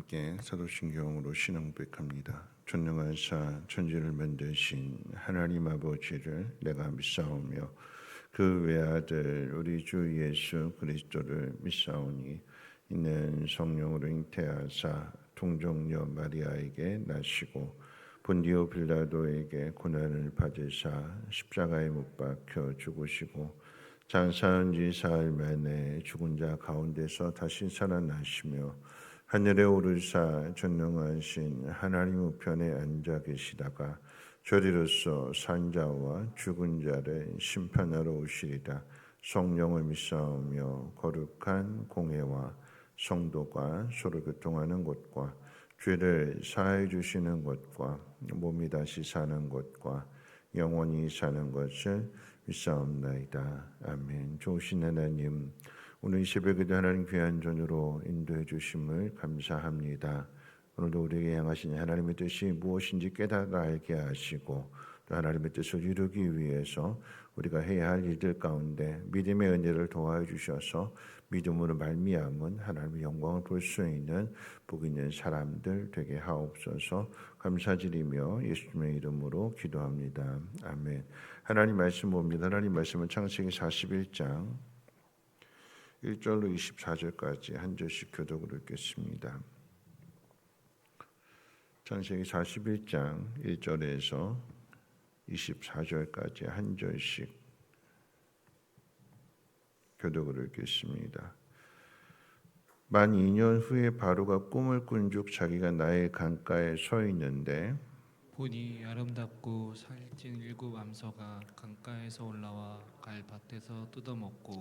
함께 사도신경으로 신앙 고백합니다. 전능하사 천지를 만드신 하나님 아버지를 내가 믿사오며 그 외아들 우리 주 예수 그리스도를 믿사오니 이는 성령으로 잉태하사 동정녀 마리아에게 나시고 본디오 빌라도에게 고난을 받으사 십자가에 못 박혀 죽으시고 장사한 지 사흘 만에 죽은 자 가운데서 다시 살아나시며 하늘에 오르사 전능하신 하나님 우편에 앉아 계시다가 저리로서 산자와 죽은 자를 심판하러 오시리라. 성령을 믿사오며 거룩한 공회와 성도가 서로 교통하는 것과 죄를 사해 주시는 것과 몸이 다시 사는 것과 영원히 사는 것을 믿사옵나이다. 아멘. 좋으신 하나님, 오늘 이 새벽에도 하나님 귀한 전으로 인도해 주심을 감사합니다. 오늘도 우리에게 향하신 하나님의 뜻이 무엇인지 깨달아 알게 하시고 또 하나님의 뜻을 이루기 위해서 우리가 해야 할 일들 가운데 믿음의 은혜를 도와해 주셔서 믿음으로 말미암은 하나님의 영광을 볼 수 있는 복 있는 사람들 되게 하옵소서. 감사드리며 예수님의 이름으로 기도합니다. 아멘. 하나님 말씀 봅니다. 하나님 말씀은 창세기 41장 1절로 24절까지 한 절씩 교독으로 읽겠습니다. 창세기 41장 1절에서 24절까지 한 절씩 교독으로 읽겠습니다. 만 2년 후에 바로가 꿈을 꾼즉 자기가 나일 강가에 서 있는데 보니 아름답고 살찐 일곱 암소가 강가에서 올라와 갈밭에서 뜯어먹고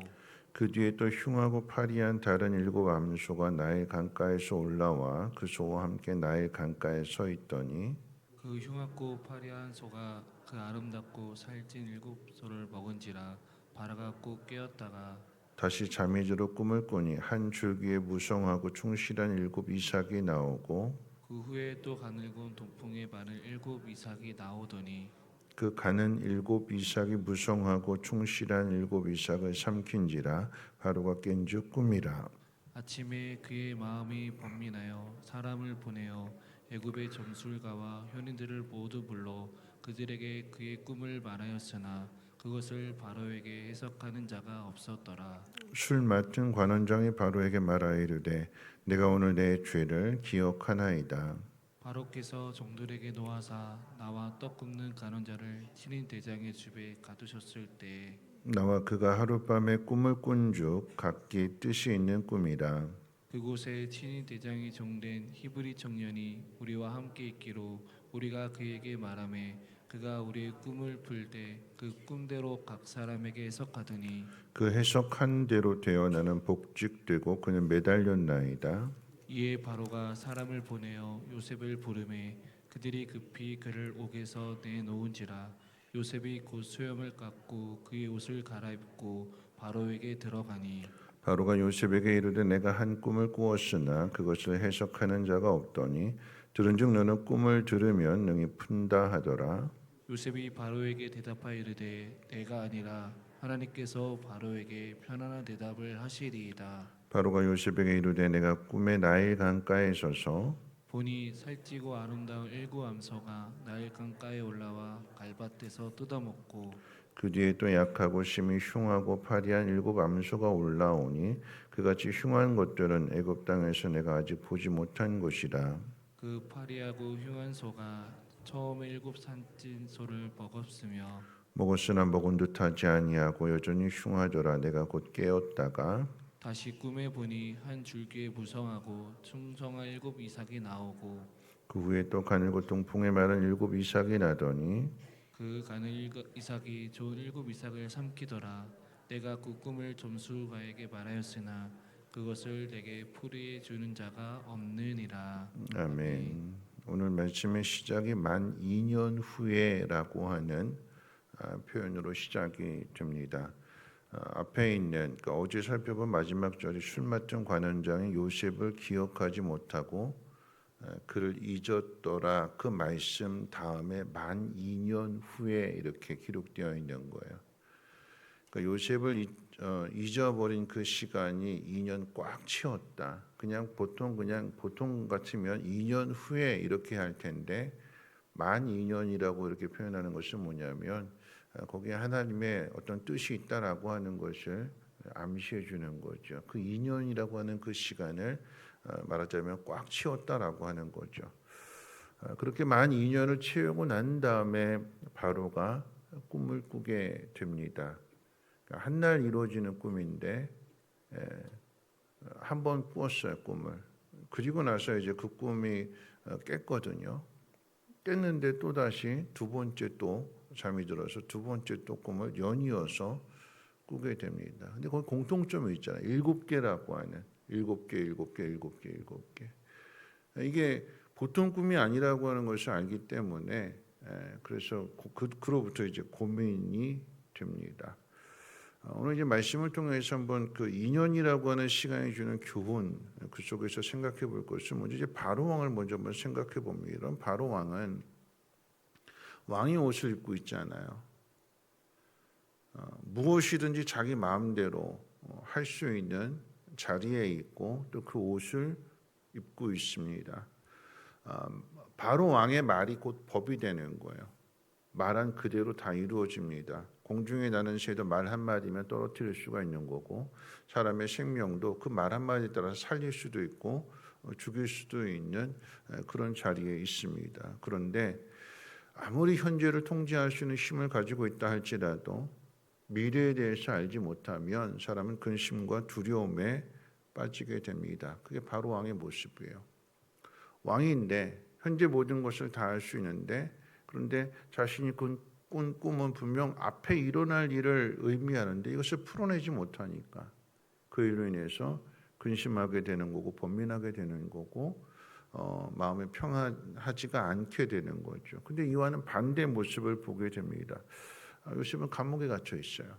그 뒤에 또 흉하고 파리한 다른 일곱 암소가 나일 강가에서 올라와 그 소와 함께 나일 강가에 서 있더니 그 흉악고 파리한 소가 그 아름답고 살찐 일곱 소를 먹은지라 바라가 꼭 깨었다가 다시 잠이 들어 꿈을 꾸니 한 줄기에 무성하고 충실한 일곱 이삭이 나오고 그 후에 또 가늘고 동풍에 마른 일곱 이삭이 나오더니 그 가는 일곱 이삭이 무성하고 충실한 일곱 이삭을 삼킨지라 바로가 깬즉 꿈이라. 아침에 그의 마음이 번민하여 사람을 보내어 애굽의 점술가와 현인들을 모두 불러 그들에게 그의 꿈을 말하였으나 그것을 바로에게 해석하는 자가 없었더라. 술 맡은 관원장이 바로에게 말하이르되 내가 오늘 내 죄를 기억하나이다. 바로께서 종들에게 노하사 나와 떡 굽는 간원자를 신인 대장의 집에 가두셨을 때 나와 그가 하룻밤에 꿈을 꾼즉 각기 뜻이 있는 꿈이라. 그곳에 친인 대장이 종된 히브리 청년이 우리와 함께 있기로 우리가 그에게 말하매 그가 우리의 꿈을 풀 때 그 꿈대로 각 사람에게 해석하더니 그 해석한 대로 되어 나는 복직되고 그는 매달렸나이다. 이에 바로가 사람을 보내어 요셉을 부르매 그들이 급히 그를 옥에서 내놓은지라. 요셉이 곧 수염을 깎고 그의 옷을 갈아입고 바로에게 들어가니 바로가 요셉에게 이르되 내가 한 꿈을 꾸었으나 그것을 해석하는 자가 없더니 들은즉 너는 꿈을 들으면 능히 푼다 하더라. 요셉이 바로에게 대답하여 이르되 내가 아니라 하나님께서 바로에게 편안한 대답을 하시리이다. 바로가 요셉에게 이르되 내가 꿈에 나일 강가에 서서 보니 살찌고 아름다운 일곱 암소가 나일 강가에 올라와 갈밭에서 뜯어먹고 그 뒤에 또 약하고 심히 흉하고 파리한 일곱 암소가 올라오니 그같이 흉한 것들은 애굽 땅에서 내가 아직 보지 못한 것이라. 그 파리하고 흉한 소가 처음에 일곱 산찐 소를 먹었으며 먹었으나 먹은 듯하지 아니하고 여전히 흉하더라. 내가 곧 깨었다가 다시 꿈에 보니 한 줄기에 무성하고 충성한 일곱 이삭이 나오고 그 후에 또 가늘고 동풍에 마른 일곱 이삭이 나더니 그 가는 이삭이 좋은 일곱 이삭을 삼키더라. 내가 그 꿈을 점술가에게 말하였으나 그것을 내게 풀이해 주는 자가 없느니라. 아멘. 오늘 말씀의 시작이 만 2년 후에라고 하는 표현으로 시작이 됩니다. 앞에 있는 그러니까 어제 살펴본 마지막 절이 술 맡은 관원장이 요셉을 기억하지 못하고 그를 잊었더라. 그 말씀 다음에 만 2년 후에 이렇게 기록되어 있는 거예요. 그러니까 요셉을 잊어버린 그 시간이 2년 꽉 채웠다. 그냥 보통 같으면 2년 후에 이렇게 할 텐데 만 2년이라고 이렇게 표현하는 것은 뭐냐면 거기에 하나님의 어떤 뜻이 있다라고 하는 것을 암시해 주는 거죠. 그 2년이라고 하는 그 시간을 말하자면 꽉 채웠다라고 하는 거죠. 그렇게 만 2년을 채우고 난 다음에 바로가 꿈을 꾸게 됩니다. 한날 이루어지는 꿈인데 한 번 꾸었어요, 꿈을. 그리고 나서 이제 그 꿈이 깼거든요. 깼는데 또 다시 두 번째 또 잠이 들어서 두 번째 또 꿈을 연이어서 꾸게 됩니다. 근데 거기 공통점이 있잖아요. 7개라고 하는 7개. 이게 보통 꿈이 아니라고 하는 것을 알기 때문에 그래서 그로부터 이제 고민이 됩니다. 오늘 이제 말씀을 통해서 한번 그 2년이라고 하는 시간이 주는 교훈 그 속에서 생각해 볼 것은 먼저 이제 바로 왕을 먼저 한번 생각해 봅니다. 이런 바로 왕은 왕의 옷을 입고 있잖아요. 무엇이든지 자기 마음대로 할 수 있는 자리에 있고 또 그 옷을 입고 있습니다. 바로 왕의 말이 곧 법이 되는 거예요. 말한 그대로 다 이루어집니다. 공중에 나는 새도 말 한마디면 떨어뜨릴 수가 있는 거고 사람의 생명도 그 말 한마디에 따라서 살릴 수도 있고 죽일 수도 있는 그런 자리에 있습니다. 그런데 아무리 현재를 통제할 수 있는 힘을 가지고 있다 할지라도 미래에 대해서 알지 못하면 사람은 근심과 두려움에 빠지게 됩니다. 그게 바로 왕의 모습이에요. 왕인데 현재 모든 것을 다 할 수 있는데 그런데 자신이 꾼 꿈은 분명 앞에 일어날 일을 의미하는데 이것을 풀어내지 못하니까 그 일로 인해서 근심하게 되는 거고 번민하게 되는 거고 마음이 평안하지가 않게 되는 거죠. 근데 이와는 반대 모습을 보게 됩니다. 요셉은 감옥에 갇혀 있어요.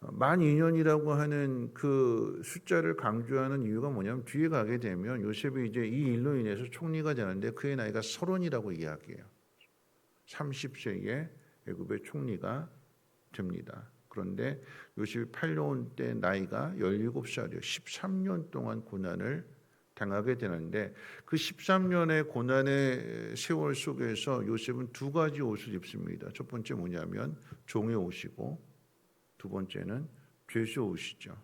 만 2년이라고 하는 그 숫자를 강조하는 이유가 뭐냐면 뒤에 가게 되면 요셉이 이제 이 일로 인해서 총리가 되는데 그의 나이가 30이라고 이야기해요. 30세에 애굽의 총리가 됩니다. 그런데 요셉이 팔려온 때 나이가 17살이에요. 13년 동안 고난을 당하게 되는데 그 13년의 고난의 세월 속에서 요셉은 두 가지 옷을 입습니다. 첫 번째 뭐냐면 종의 옷이고 두 번째는 죄수의 옷이죠.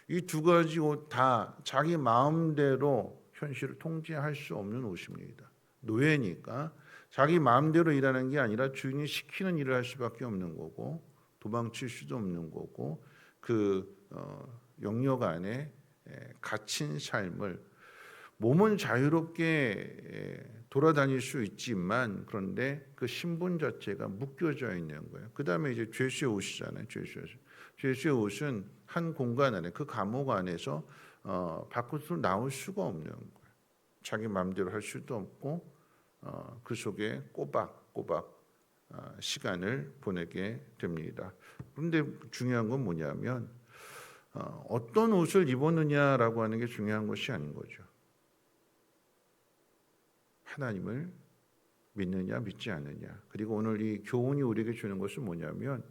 이 두 가지 옷 다 자기 마음대로 현실을 통제할 수 없는 옷입니다. 노예니까 자기 마음대로 일하는 게 아니라 주인이 시키는 일을 할 수밖에 없는 거고 도망칠 수도 없는 거고 그 영역 안에 갇힌 삶을 몸은 자유롭게 돌아다닐 수 있지만 그런데 그 신분 자체가 묶여져 있는 거예요. 그 다음에 이제 죄수의 옷이잖아요. 죄수의 옷은 한 공간 안에 그 감옥 안에서 밖으로 나올 수가 없는 거예요. 자기 마음대로 할 수도 없고 그 속에 꼬박꼬박 시간을 보내게 됩니다. 그런데 중요한 건 뭐냐면 어떤 옷을 입었느냐라고 하는 게 중요한 것이 아닌 거죠. 하나님을 믿느냐 믿지 않느냐. 그리고 오늘 이 교훈이 우리에게 주는 것은 뭐냐면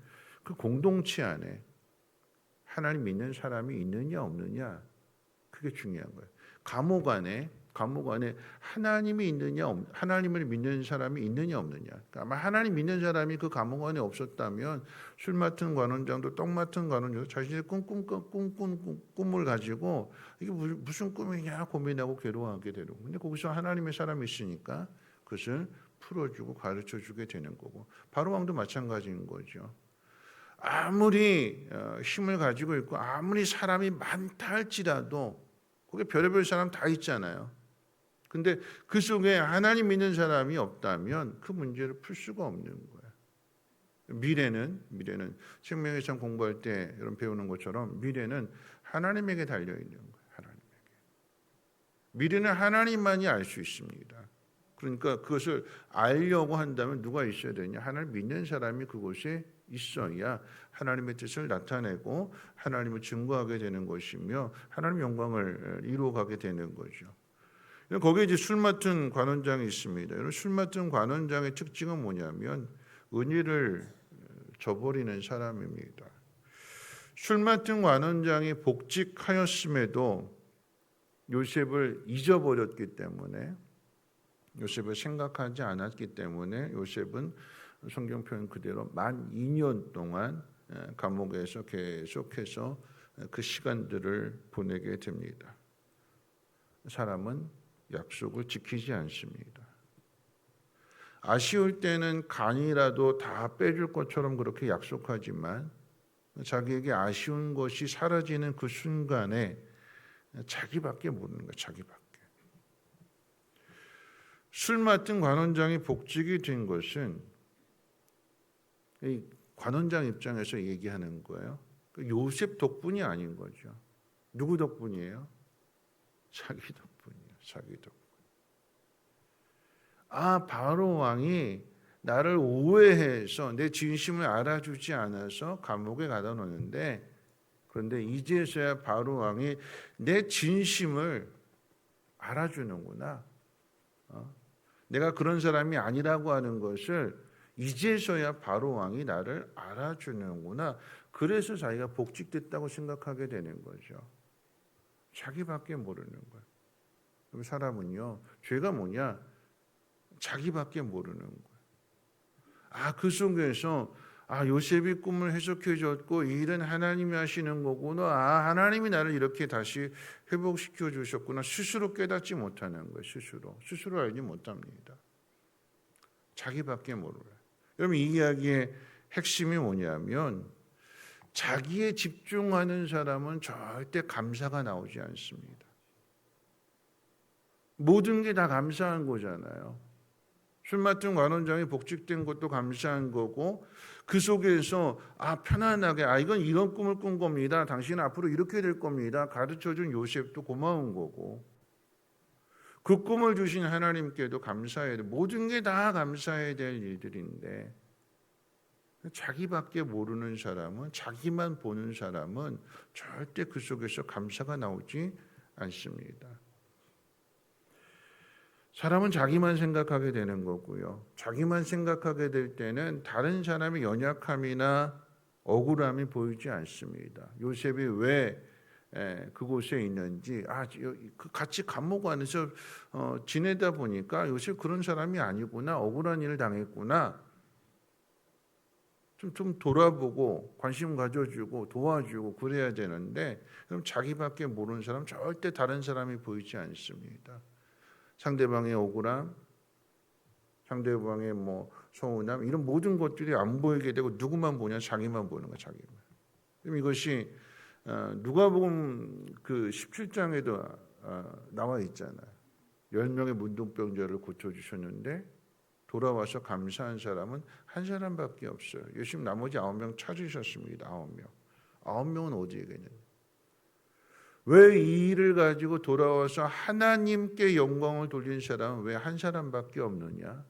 그 공동체 안에 하나님 믿는 사람이 있느냐 없느냐 그게 중요한 거예요. 감옥 안에 하나님이 있느냐 하나님을 믿는 사람이 있느냐 없느냐. 그러니까 아마 하나님 믿는 사람이 그 감옥 안에 없었다면 술 맡은 관원장도 떡 맡은 관원장도 자신의 꿈을 가지고 이게 무슨 꿈이냐 고민하고 괴로워하게 되고 근데 거기서 하나님의 사람이 있으니까 그것을 풀어주고 가르쳐주게 되는 거고 바로 왕도 마찬가지인 거죠. 아무리 힘을 가지고 있고 아무리 사람이 많다 할지라도 거기 별의별 사람 다 있잖아요. 근데 그 속에 하나님 믿는 사람이 없다면 그 문제를 풀 수가 없는 거예요. 미래는 생명의 상 공부할 때 여러분 배우는 것처럼 미래는 하나님에게 달려 있는 거예요. 하나님에게. 미래는 하나님만이 알 수 있습니다. 그러니까 그것을 알려고 한다면 누가 있어야 되냐? 하나님 믿는 사람이 그곳에 있어야 하나님의 뜻을 나타내고 하나님을 증거하게 되는 것이며 하나님 영광을 이루어가게 되는 거죠. 거기에 이제 술 맡은 관원장이 있습니다. 여러분 술 맡은 관원장의 특징은 뭐냐면 은혜를 저버리는 사람입니다. 술 맡은 관원장이 복직하였음에도 요셉을 잊어버렸기 때문에, 요셉을 생각하지 않았기 때문에 요셉은 성경 표현 그대로 만 2년 동안 감옥에서 계속해서 그 시간들을 보내게 됩니다. 사람은 약속을 지키지 않습니다. 아쉬울 때는 간이라도 다 빼줄 것처럼 그렇게 약속하지만 자기에게 아쉬운 것이 사라지는 그 순간에 자기밖에 모르는 거예요. 자기밖에. 술 맡은 관원장이 복직이 된 것은 이 관원장 입장에서 얘기하는 거예요. 요셉 덕분이 아닌 거죠. 누구 덕분이에요? 자기 덕분이에요. 자기 덕분. 바로 왕이 나를 오해해서 내 진심을 알아주지 않아서 감옥에 가다 놓는데, 그런데 이제서야 바로 왕이 내 진심을 알아주는구나. 내가 그런 사람이 아니라고 하는 것을 이제서야 바로 왕이 나를 알아주는구나. 그래서 자기가 복직됐다고 생각하게 되는 거죠. 자기밖에 모르는 거예요. 그럼 사람은요, 죄가 뭐냐? 자기밖에 모르는 거예요. 그 속에서 요셉이 꿈을 해석해 줬고 이 일은 하나님이 하시는 거구나. 하나님이 나를 이렇게 다시 회복시켜 주셨구나. 스스로 깨닫지 못하는 거예요. 스스로 알지 못합니다. 자기밖에 몰라요. 여러분, 이 이야기의 핵심이 뭐냐면 자기에 집중하는 사람은 절대 감사가 나오지 않습니다. 모든 게 다 감사한 거잖아요. 술 맡은 관원장이 복직된 것도 감사한 거고, 그 속에서 편안하게 이건 이런 꿈을 꾼 겁니다. 당신은 앞으로 이렇게 될 겁니다. 가르쳐준 요셉도 고마운 거고, 그 꿈을 주신 하나님께도 감사해야 돼. 모든 게 다 감사해야 될 일들인데, 자기밖에 모르는 사람은, 자기만 보는 사람은 절대 그 속에서 감사가 나오지 않습니다. 사람은 자기만 생각하게 되는 거고요. 자기만 생각하게 될 때는 다른 사람의 연약함이나 억울함이 보이지 않습니다. 요셉이 왜 그곳에 있는지, 같이 감옥 안에서 지내다 보니까 요셉 그런 사람이 아니구나, 억울한 일을 당했구나, 좀 돌아보고 관심 가져주고 도와주고 그래야 되는데, 그럼 자기밖에 모르는 사람, 절대 다른 사람이 보이지 않습니다. 상대방의 억울함, 상대방의 서운함, 이런 모든 것들이 안 보이게 되고 누구만 보냐? 자기만 보는 거야. 자기만. 그럼 이것이 누가복음 그 17장에도 나와 있잖아요. 10명의 문둥병자를 고쳐주셨는데 돌아와서 감사한 사람은 한 사람밖에 없어요. 예수님 나머지 9명 찾으셨습니다. 9명. 9명은 어디에 계냐? 왜 이 일을 가지고 돌아와서 하나님께 영광을 돌린 사람은 왜 한 사람밖에 없느냐?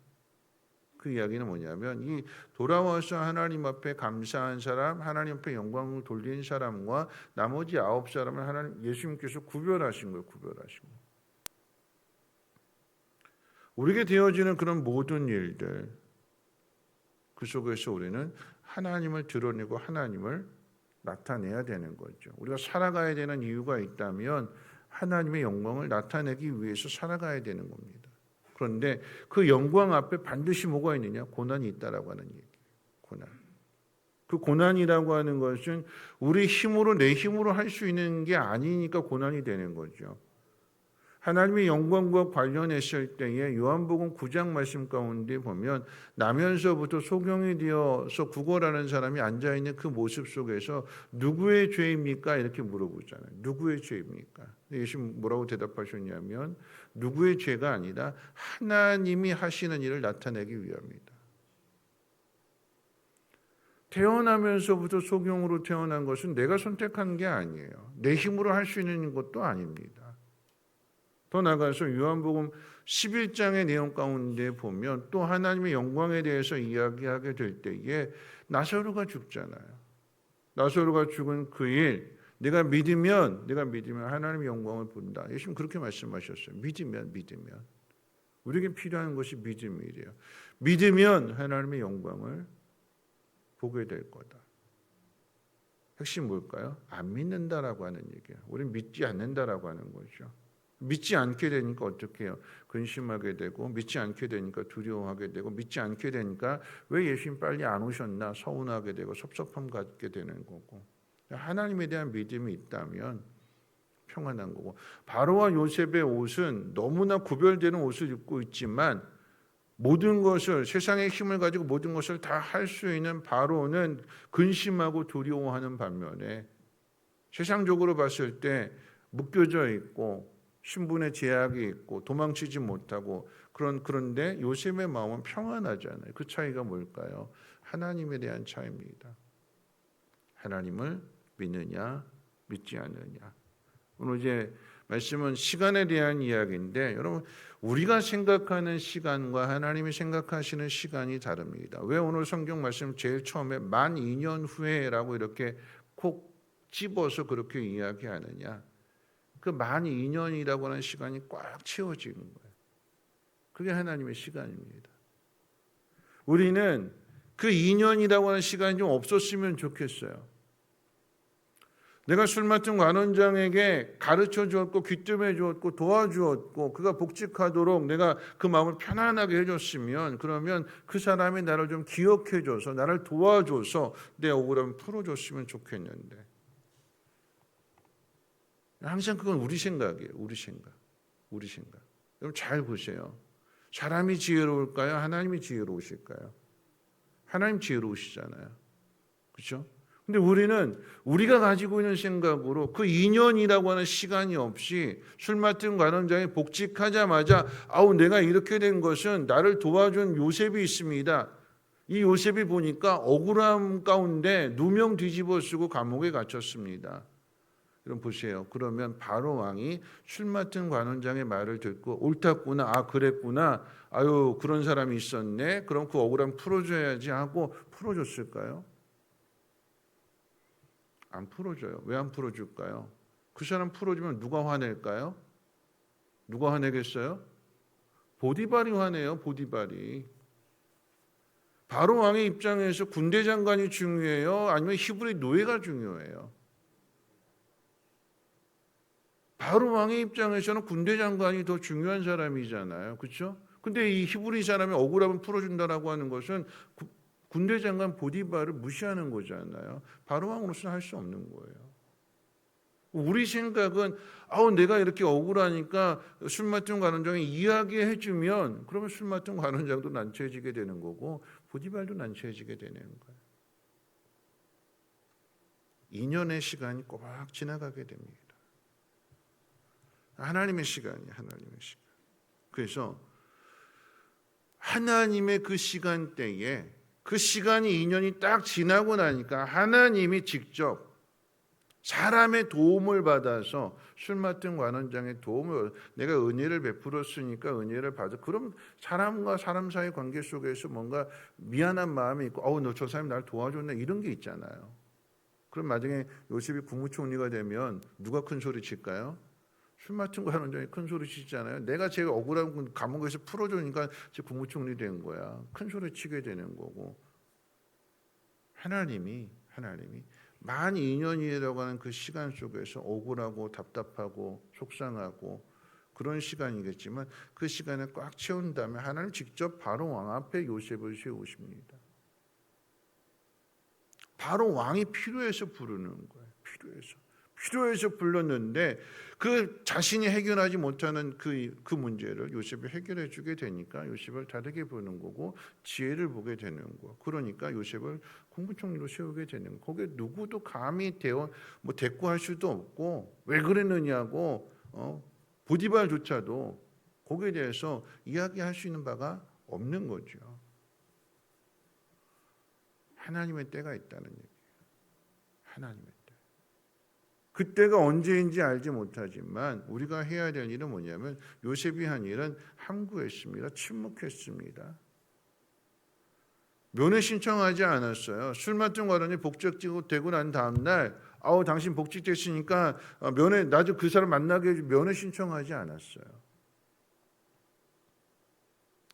그 이야기는 뭐냐면 이 돌아와서 하나님 앞에 감사한 사람, 하나님 앞에 영광을 돌린 사람과 나머지 9사람을 예수님께서 구별하신 거예요. 구별하신 거예요. 우리에게 되어지는 그런 모든 일들, 그 속에서 우리는 하나님을 드러내고 하나님을 나타내야 되는 거죠. 우리가 살아가야 되는 이유가 있다면 하나님의 영광을 나타내기 위해서 살아가야 되는 겁니다. 그런데 그 영광 앞에 반드시 뭐가 있느냐? 고난이 있다라고 하는 얘기예요. 고난. 그 고난이라고 하는 것은 우리 힘으로, 내 힘으로 할 수 있는 게 아니니까 고난이 되는 거죠. 하나님의 영광과 관련했을 때에 요한복음 9장 말씀 가운데 보면 나면서부터 소경이 되어서 구걸하는 사람이 앉아있는 그 모습 속에서 누구의 죄입니까? 이렇게 물어보잖아요. 누구의 죄입니까? 예수님 뭐라고 대답하셨냐면 누구의 죄가 아니라 하나님이 하시는 일을 나타내기 위함이다. 태어나면서부터 소경으로 태어난 것은 내가 선택한 게 아니에요. 내 힘으로 할 수 있는 것도 아닙니다. 더 나아가서 요한복음 11장의 내용 가운데 보면 또 하나님의 영광에 대해서 이야기하게 될 때에 나사로가 죽잖아요. 나사로가 죽은 그 일, 내가 믿으면 하나님의 영광을 본다. 예수님 그렇게 말씀하셨어요. 믿으면. 우리에게 필요한 것이 믿음이래요. 믿으면 하나님의 영광을 보게 될 거다. 핵심 뭘까요? 안 믿는다라고 하는 얘기예요. 우리는 믿지 않는다라고 하는 거죠. 믿지 않게 되니까 어떻게 해요? 근심하게 되고, 믿지 않게 되니까 두려워하게 되고, 믿지 않게 되니까 왜 예수님 빨리 안 오셨나 서운하게 되고 섭섭함 갖게 되는 거고. 하나님에 대한 믿음이 있다면 평안한 거고, 바로와 요셉의 옷은 너무나 구별되는 옷을 입고 있지만 모든 것을, 세상의 힘을 가지고 모든 것을 다 할 수 있는 바로는 근심하고 두려워하는 반면에 세상적으로 봤을 때 묶여져 있고 신분의 제약이 있고 도망치지 못하고 그런데 요셉의 마음은 평안하잖아요. 그 차이가 뭘까요? 하나님에 대한 차이입니다. 하나님을 믿느냐 믿지 않느냐. 오늘 이제 말씀은 시간에 대한 이야기인데, 여러분 우리가 생각하는 시간과 하나님이 생각하시는 시간이 다릅니다. 왜 오늘 성경 말씀 제일 처음에 만 2년 후에라고 이렇게 콕 집어서 그렇게 이야기하느냐? 그 만 2년이라고 하는 시간이 꽉 채워지는 거예요. 그게 하나님의 시간입니다. 우리는 그 2년이라고 하는 시간이 좀 없었으면 좋겠어요. 내가 술 맡은 관원장에게 가르쳐 주었고 귀뜸해 주었고 도와주었고 그가 복직하도록 내가 그 마음을 편안하게 해줬으면, 그러면 그 사람이 나를 좀 기억해 줘서 나를 도와줘서 내 억울함을 풀어줬으면 좋겠는데, 항상 그건 우리 생각이에요. 우리 생각. 여러분 잘 보세요. 사람이 지혜로울까요? 하나님이 지혜로우실까요? 하나님 지혜로우시잖아요. 그렇죠? 근데 우리는 우리가 가지고 있는 생각으로 그 2년이라고 하는 시간이 없이 술 맡은 관원장이 복직하자마자 내가 이렇게 된 것은 나를 도와준 요셉이 있습니다. 이 요셉이 보니까 억울함 가운데 누명 뒤집어 쓰고 감옥에 갇혔습니다. 여러분 보세요. 그러면 바로 왕이 술 맡은 관원장의 말을 듣고 옳았구나, 그랬구나, 그런 사람이 있었네, 그럼 그 억울함 풀어줘야지 하고 풀어줬을까요? 안 풀어줘요. 왜 안 풀어줄까요? 그 사람 풀어주면 누가 화낼까요? 누가 화내겠어요? 보디발이 화내요. 보디발이. 바로 왕의 입장에서 군대 장관이 중요해요? 아니면 히브리 노예가 중요해요? 바로 왕의 입장에서는 군대 장관이 더 중요한 사람이잖아요. 그렇죠? 근데 이 히브리 사람이 억울함을 풀어준다라고 하는 것은 군대 장관 보디발을 무시하는 거잖아요. 바로 왕으로서는 할 수 없는 거예요. 우리 생각은 내가 이렇게 억울하니까 술 맡은 관원장이 이야기해 주면 그러면 술 맡은 관원장도 난처해지게 되는 거고 보디발도 난처해지게 되는 거예요. 2년의 시간이 꼬박 지나가게 됩니다. 하나님의 시간이에요. 하나님의 시간. 그래서 하나님의 그 시간대에, 그 시간이 2년이 딱 지나고 나니까 하나님이 직접 사람의 도움을 받아서 술 맡은 관원장의 도움을, 내가 은혜를 베풀었으니까 은혜를 받아. 그럼 사람과 사람 사이 관계 속에서 뭔가 미안한 마음이 있고 너 저 사람이 나를 도와줬네 이런 게 있잖아요. 그럼 나중에 요셉이 국무총리가 되면 누가 큰 소리 칠까요? 술 맡은 관원장이 큰 소리 치잖아요. 내가 제일 억울한 감옥에서 풀어주니까 제 국무총리 된 거야. 큰 소리 치게 되는 거고. 하나님이 만 2년이라고 하는 그 시간 속에서 억울하고 답답하고 속상하고 그런 시간이겠지만 그 시간을 꽉 채운 다음에 하나님 직접 바로 왕 앞에 요셉을 세우십니다. 바로 왕이 필요해서 부르는 거예요. 필요해서 불렀는데 그 자신이 해결하지 못하는 그 문제를 요셉이 해결해 주게 되니까 요셉을 다르게 보는 거고 지혜를 보게 되는 거. 그러니까 요셉을 국무총리로 세우게 되는 거. 거기에 누구도 감히 대꾸할 수도 없고 왜 그랬느냐고 보디발조차도 거기에 대해서 이야기할 수 있는 바가 없는 거죠. 하나님의 때가 있다는 얘기예요. 하나님의 때. 그때가 언제인지 알지 못하지만 우리가 해야 될 일은 뭐냐면 요셉이 한 일은 함구했습니다. 침묵했습니다. 면회 신청하지 않았어요. 술 맡은 관원이 복직되고 난 다음 날 당신 복직됐으니까 면회 나도 그 사람 만나게 해줘. 면회 신청하지 않았어요.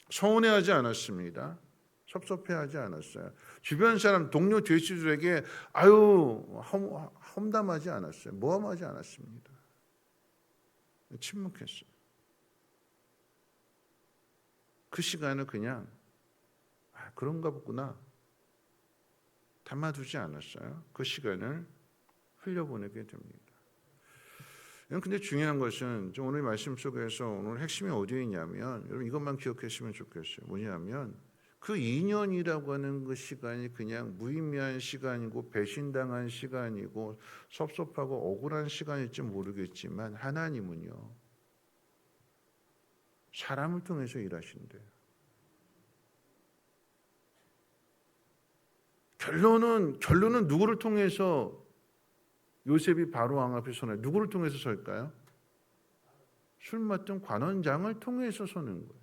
서운해하지 않았습니다. 섭섭해하지 않았어요. 주변 사람 동료 죄수들에게 험담하지 않았어요. 모함하지 않았습니다. 침묵했어요. 그 시간을 그냥 그런가 보구나 담아두지 않았어요. 그 시간을 흘려보내게 됩니다. 근데 중요한 것은 오늘 말씀 속에서 오늘 핵심이 어디에 있냐면 여러분 이것만 기억하시면 좋겠어요. 뭐냐면 그 2년이라고 하는 그 시간이 그냥 무의미한 시간이고 배신당한 시간이고 섭섭하고 억울한 시간일지 모르겠지만 하나님은요 사람을 통해서 일하신대요. 결론은 누구를 통해서 요셉이 바로 왕 앞에 서나요? 누구를 통해서 설까요? 술 맡은 관원장을 통해서 서는 거예요.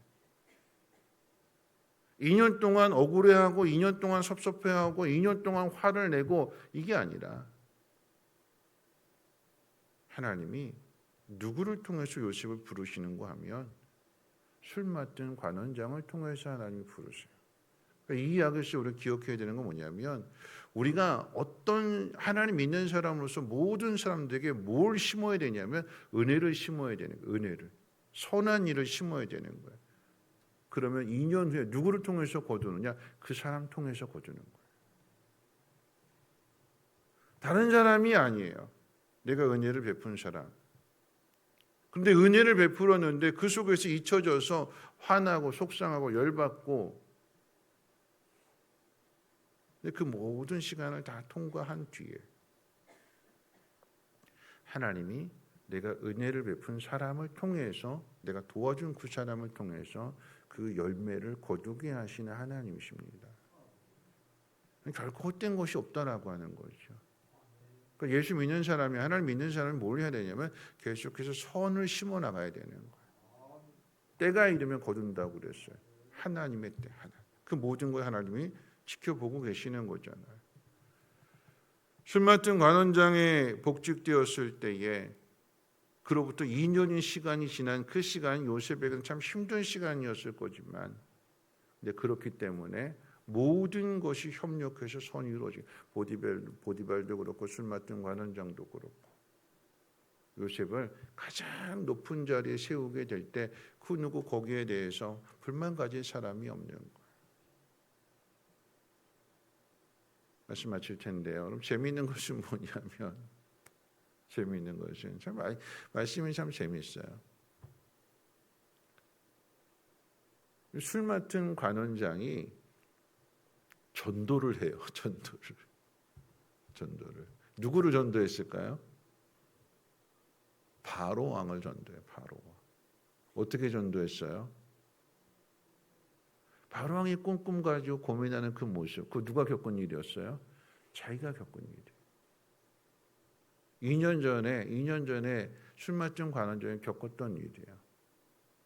2년 동안 억울해하고 2년 동안 섭섭해하고 2년 동안 화를 내고 이게 아니라 하나님이 누구를 통해서 요셉을 부르시는가 하면 술 맡은 관원장을 통해서 하나님이 부르세요. 이 이야기에서 우리가 기억해야 되는 건 뭐냐면 우리가 어떤 하나님 믿는 사람으로서 모든 사람들에게 뭘 심어야 되냐면 은혜를 심어야 되는 거예요. 은혜를. 선한 일을 심어야 되는 거예요. 그러면 2년 후에 누구를 통해서 거두느냐? 그 사람 통해서 거두는 거예요. 다른 사람이 아니에요. 내가 은혜를 베푼 사람. 그런데 은혜를 베풀었는데 그 속에서 잊혀져서 화나고 속상하고 열받고 그 모든 시간을 다 통과한 뒤에 하나님이 내가 은혜를 베푼 사람을 통해서 내가 도와준 그 사람을 통해서 그 열매를 거두게 하시는 하나님이십니다. 결코 헛된 것이 없다라고 하는 거죠. 그러니까 예수 믿는 사람이 하나님 믿는 사람이 뭘 해야 되냐면 계속해서 선을 심어 나가야 되는 거예요. 때가 이르면 거둔다고 그랬어요. 하나님의 때 하나. 그 모든 걸 하나님이 지켜보고 계시는 거잖아요. 술 맡은 관원장에 복직되었을 때에 그로부터 2년의 시간이 지난 그 시간이 요셉에게는 참 힘든 시간이었을 거지만 근데 그렇기 때문에 모든 것이 협력해서 선이 이루어지 보디발도 그렇고 술 맡은 관원장도 그렇고 요셉을 가장 높은 자리에 세우게 될 때 그 누구 거기에 대해서 불만 가질 사람이 없는 거예요. 말씀 마칠 텐데요. 그럼 재미있는 것은 뭐냐면 재미있는 것은 참 말씀이 참 재미있어요. 술 맡은 관원장이 전도를 해요. 전도를 누구를 전도했을까요? 바로 왕을 전도해요. 바로 왕. 어떻게 전도했어요? 바로 왕이 꿈 가지고 고민하는 그 모습, 그 누가 겪은 일이었어요? 자기가 겪은 일이에요. 2년 전에 술 맡은 관원장이 겪었던 일이에요.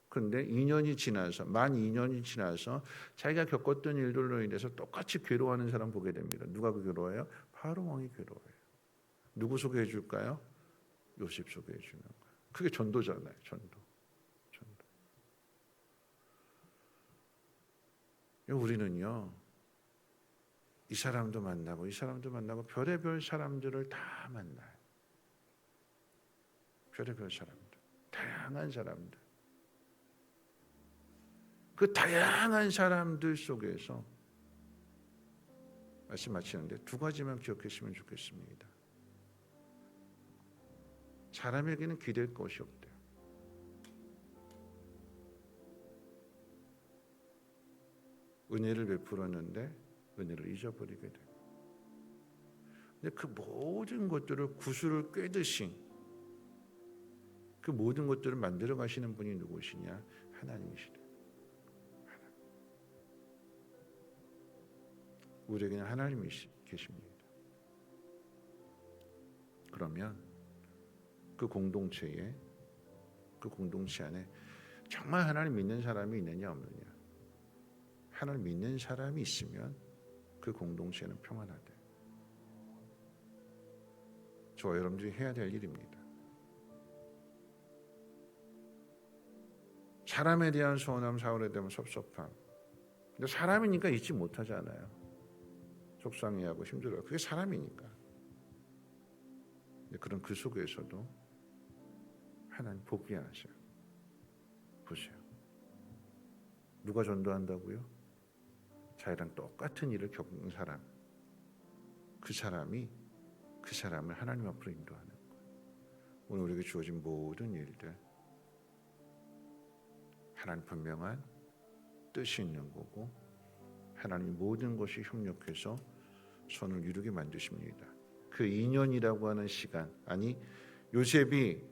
그런데 2년이 지나서 만 2년이 지나서 자기가 겪었던 일들로 인해서 똑같이 괴로워하는 사람 보게 됩니다. 누가 괴로워해요? 바로 왕이 괴로워해요. 누구 소개해 줄까요? 요셉 소개해 주는 거예요. 그게 전도잖아요. 전도. 우리는요. 이 사람도 만나고 이 사람도 만나고 별의별 사람들을 다 만나요. 별의별 사람들. 다양한 사람들. 그 다양한 사람들 속에서 말씀 마치는데 두 가지만 기억했으면 좋겠습니다. 사람에게는 기댈 것이 없대요. 은혜를 베풀었는데 은혜를 잊어버리게 돼요. 근데 그 모든 것들을 구슬을 꿰듯이 그 모든 것들을 만들어 가시는 분이 누구시냐? 하나님이시래요. 우리에게는 하나님이 계십니다. 그러면 그 공동체 안에 정말 하나님 믿는 사람이 있느냐 없느냐? 하나님 믿는 사람이 있으면 그 공동체는 평안하대. 저와 여러분들이 해야 될 일입니다. 사람에 대한 서운함, 사울에 대한 섭섭함. 근데 사람이니까 잊지 못하잖아요. 속상해하고 힘들어요. 그게 사람이니까. 근데 그런 그 속에서도 하나님 포기하세요. 보세요. 누가 전도한다고요? 자기랑 똑같은 일을 겪는 사람, 그 사람을 하나님 앞으로 인도하는 거예요. 오늘 우리에게 주어진 모든 일들 하나님 분명한 뜻이 있는 거고 하나님 모든 것이 협력해서 선을 이루게 만드십니다. 그 2년이라고 하는 시간, 아니 요셉이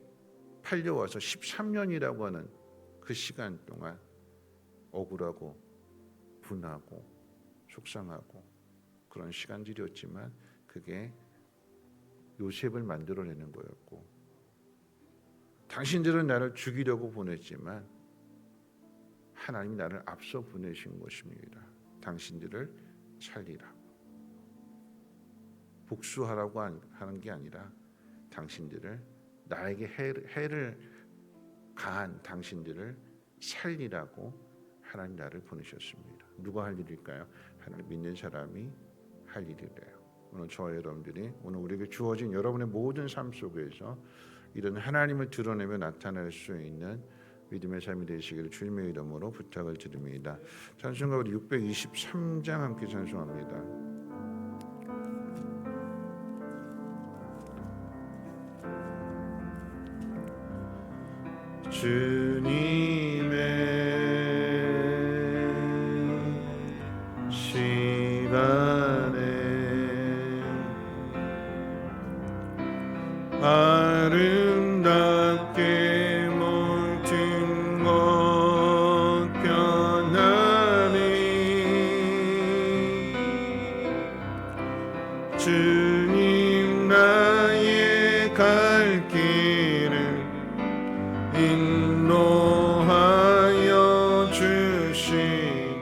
팔려와서 13년이라고 하는 그 시간 동안 억울하고 분하고 속상하고 그런 시간들이었지만 그게 요셉을 만들어내는 거였고, 당신들은 나를 죽이려고 보냈지만 하나님이 나를 앞서 보내신 것입니다. 당신들을 살리라. 복수하라고 하는 게 아니라 당신들을, 나에게 해를 가한 당신들을 살리라고 하나님 나를 보내셨습니다. 누가 할 일일까요? 하나님 믿는 사람이 할 일이래요. 오늘 저와 여러분들이, 오늘 우리에게 주어진 여러분의 모든 삶 속에서 이런 하나님을 드러내며 나타낼 수 있는 믿음의 삶이 되시기를 주님의 이름으로 부탁을 드립니다. 찬송가 우리 623장 함께 찬송합니다. 주님의 시간에 아름답게 모든 것 변하리. 주님 나의 갈 길을 인도하여 주시니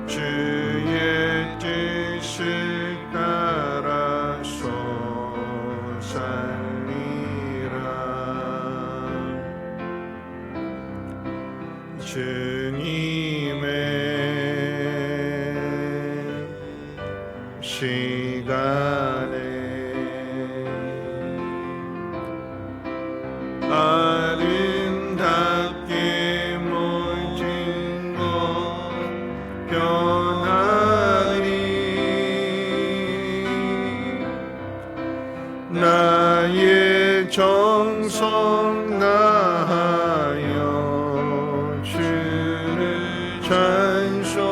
주의 뜻을 따라서 살리라. 주님의 시간에 아름답게 모든 것 변하리. 나의 정성 다하여 주를 찬송하오니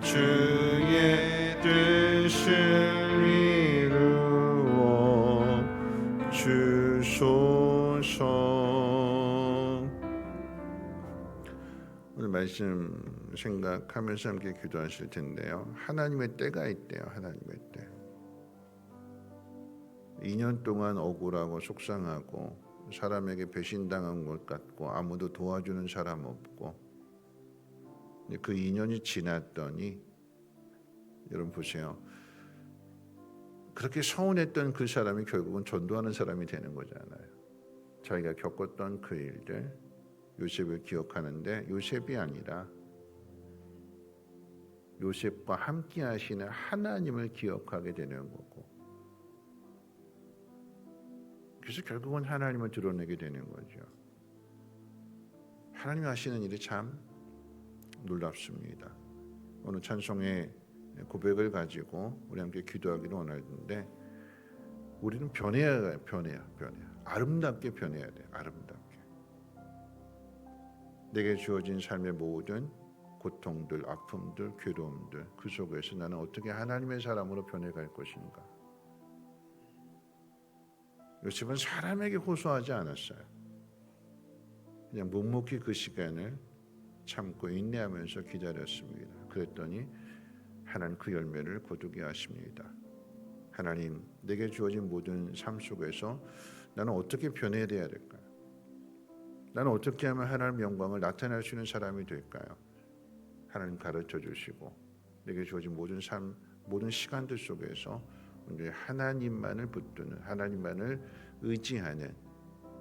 주의 뜻을 이루어 주소서. 오늘 말씀 생각하면서 함께 기도하실 텐데요. 하나님의 때가 있대요. 하나님의 때. 2년 동안 억울하고 속상하고 사람에게 배신당한 것 같고 아무도 도와주는 사람 없고, 그 2년이 지났더니 여러분 보세요. 그렇게 서운했던 그 사람이 결국은 전도하는 사람이 되는 거잖아요. 자기가 겪었던 그 일들, 요셉을 기억하는데 요셉이 아니라 요셉과 함께 하시는 하나님을 기억하게 되는 거고, 그래서 결국은 하나님을 드러내게 되는 거죠. 하나님이 하시는 일이 참 놀랍습니다. 오늘 찬송의 고백을 가지고 우리 함께 기도하기를 원하는데, 우리는 변해야. 아름답게 변해야 돼. 아름답게. 내게 주어진 삶의 모든 고통들, 아픔들, 괴로움들, 그 속에서 나는 어떻게 하나님의 사람으로 변해갈 것인가. 요셉은 사람에게 호소하지 않았어요. 그냥 묵묵히 그 시간을 참고 인내하면서 기다렸습니다. 그랬더니 하나님 그 열매를 거두게 하십니다. 하나님, 내게 주어진 모든 삶 속에서 나는 어떻게 변해야 될까요? 나는 어떻게 하면 하나님의 영광을 나타낼 수 있는 사람이 될까요? 하나님 가르쳐 주시고, 내게 주어진 모든 삶, 모든 시간들 속에서 하나님만을 붙드는, 하나님만을 의지하는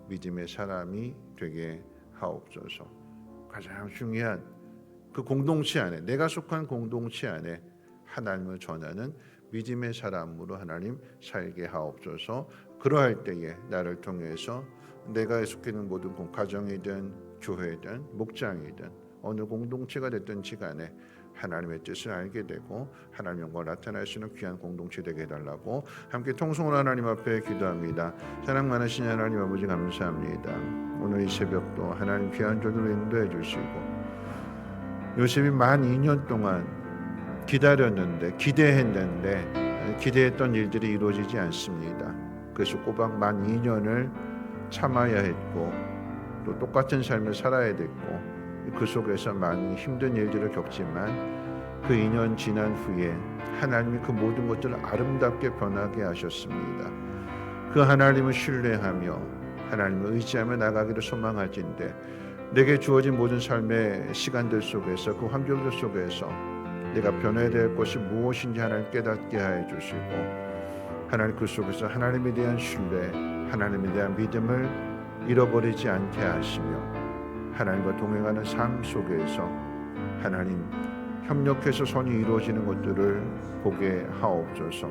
믿음의 사람이 되게 하옵소서. 가장 중요한 그 공동체 안에, 내가 속한 공동체 안에 하나님을 전하는 믿음의 사람으로 하나님 살게 하옵소서. 그러할 때에 나를 통해서 내가 속해있는 모든 가정이든 교회든 목장이든 어느 공동체가 됐든지 간에 하나님의 뜻을 알게 되고 하나님 영광을 나타낼 수 있는 귀한 공동체 되게 해달라고 함께 통성으로 하나님 앞에 기도합니다. 사랑 많으신 하나님 아버지 감사합니다. 오늘 이 새벽도 하나님 귀한 존으로 인도해 주시고 요셉이 만 2년 동안 기다렸는데 기대했는데 기대했던 일들이 이루어지지 않습니다. 그래서 꼬박 만 2년을 참아야 했고 또 똑같은 삶을 살아야 됐고 그 속에서 많이 힘든 일들을 겪지만 그 2년 지난 후에 하나님이 그 모든 것들을 아름답게 변하게 하셨습니다. 그 하나님을 신뢰하며 하나님을 의지하며 나가기를 소망할진대 내게 주어진 모든 삶의 시간들 속에서 그 환경들 속에서 내가 변해야 될 것이 무엇인지 하나님 깨닫게 하여 주시고 하나님 그 속에서 하나님에 대한 신뢰 하나님에 대한 믿음을 잃어버리지 않게 하시며 하나님과 동행하는 삶 속에서 하나님 협력해서 선이 이루어지는 것들을 보게 하옵소서.